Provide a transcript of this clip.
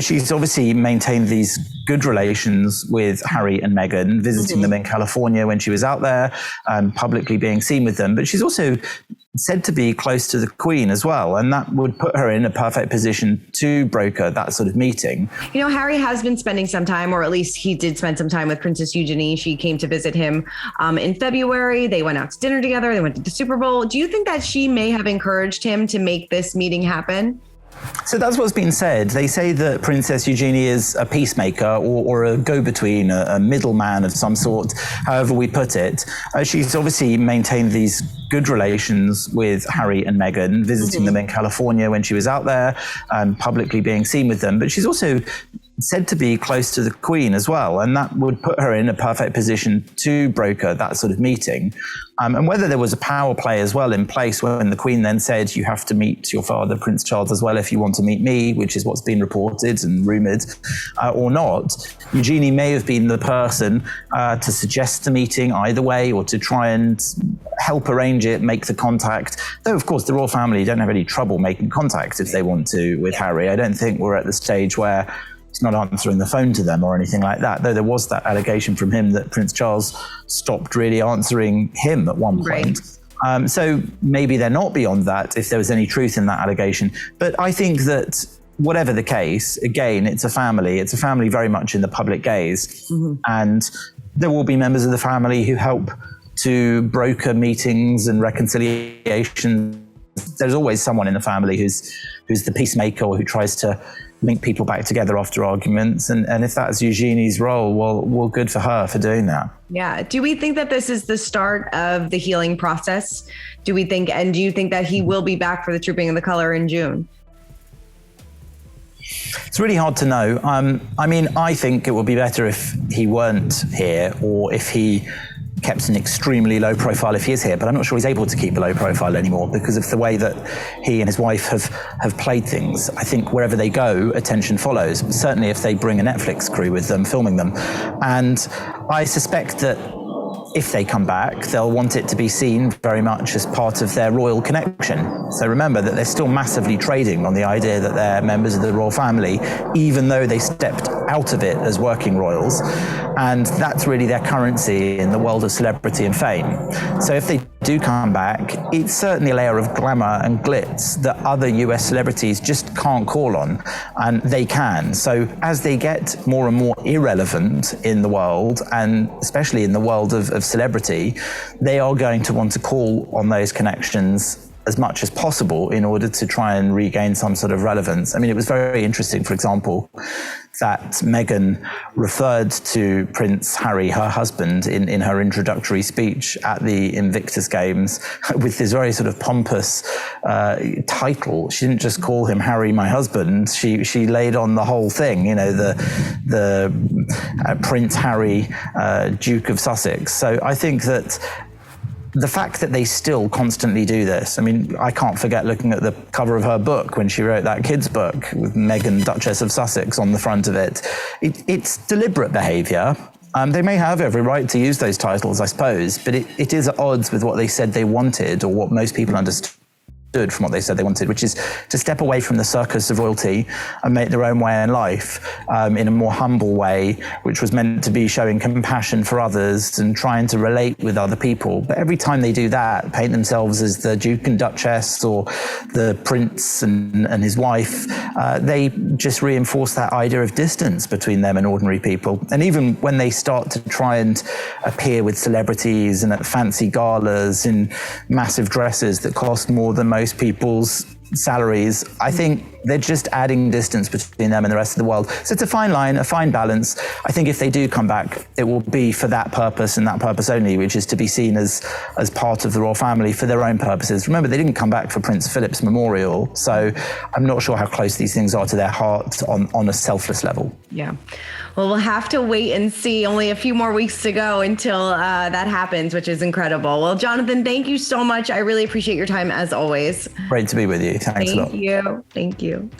She's obviously maintained these good relations with Harry and Meghan, visiting them in California when she was out there, publicly being seen with them. But she's also said to be close to the Queen as well, and that would put her in a perfect position to broker that sort of meeting. You know, Harry has been spending some time, or at least he did spend some time with Princess Eugenie. She came to visit him in February. They went out to dinner together. They went to the Super Bowl. Do you think that she may have encouraged him to make this meeting happen? So that's what's been said. They say that Princess Eugenie is a peacemaker or a go-between, a middleman of some sort, however we put it. She's obviously maintained these good relations with Harry and Meghan, visiting them in California when she was out there, publicly being seen with them. But she's also said to be close to the Queen as well, and that would put her in a perfect position to broker that sort of meeting. And whether there was a power play as well in place when the Queen then said, you have to meet your father, Prince Charles, as well if you want to meet me, which is what's been reported and rumoured, or not, Eugenie may have been the person to suggest the meeting either way, or to try and help arrange it, make the contact. Though, of course, the royal family don't have any trouble making contact if they want to with Harry. I don't think we're at the stage where he's not answering the phone to them or anything like that, though there was that allegation from him that Prince Charles stopped really answering him at one point. Right. So maybe they're not beyond that, if there was any truth in that allegation. But I think that whatever the case, again, it's a family very much in the public gaze. And there will be members of the family who help to broker meetings and reconciliation. There's always someone in the family who's the peacemaker, or who tries to link people back together after arguments. And if that's Eugenie's role, well, good for her for doing that. Yeah. Do we think that this is the start of the healing process? Do you think that he will be back for the Trooping of the Colour in June? It's really hard to know. I mean, I think it would be better if he weren't here, or if he kept an extremely low profile if he is here, but I'm not sure he's able to keep a low profile anymore because of the way that he and his wife have played things. I think wherever they go, attention follows, certainly if they bring a Netflix crew with them, filming them. And I suspect that if they come back, they'll want it to be seen very much as part of their royal connection. So remember that they're still massively trading on the idea that they're members of the royal family, even though they stepped out of it as working royals. And that's really their currency in the world of celebrity and fame. So if they do come back, it's certainly a layer of glamour and glitz that other US celebrities just can't call on, and they can. So as they get more and more irrelevant in the world, and especially in the world of celebrity, they are going to want to call on those connections as much as possible in order to try and regain some sort of relevance. I mean, it was very interesting, for example, that Meghan referred to Prince Harry, her husband, in her introductory speech at the Invictus Games with this very sort of pompous title. She didn't just call him Harry, my husband. She laid on the whole thing, you know, the Prince Harry, Duke of Sussex. So I think that the fact that they still constantly do this, I mean, I can't forget looking at the cover of her book when she wrote that kid's book with Meghan, Duchess of Sussex on the front of it. It's deliberate behaviour. They may have every right to use those titles, I suppose, but it is at odds with what they said they wanted, or what most people understood from what they said they wanted, which is to step away from the circus of royalty and make their own way in life in a more humble way, which was meant to be showing compassion for others and trying to relate with other people. But every time they do that, paint themselves as the Duke and Duchess or the Prince and his wife, they just reinforce that idea of distance between them and ordinary people. And even when they start to try and appear with celebrities and at fancy galas in massive dresses that cost more than most people's salaries, I think they're just adding distance between them and the rest of the world. So it's a fine line, a fine balance. I think if they do come back, it will be for that purpose and that purpose only, which is to be seen as part of the royal family for their own purposes. Remember, they didn't come back for Prince Philip's memorial, so I'm not sure how close these things are to their heart on a selfless level. Yeah. Well, we'll have to wait and see. Only a few more weeks to go until that happens, which is incredible. Well, Jonathan, thank you so much. I really appreciate your time as always. Great to be with you. Thanks a lot. Thank you. Thank you.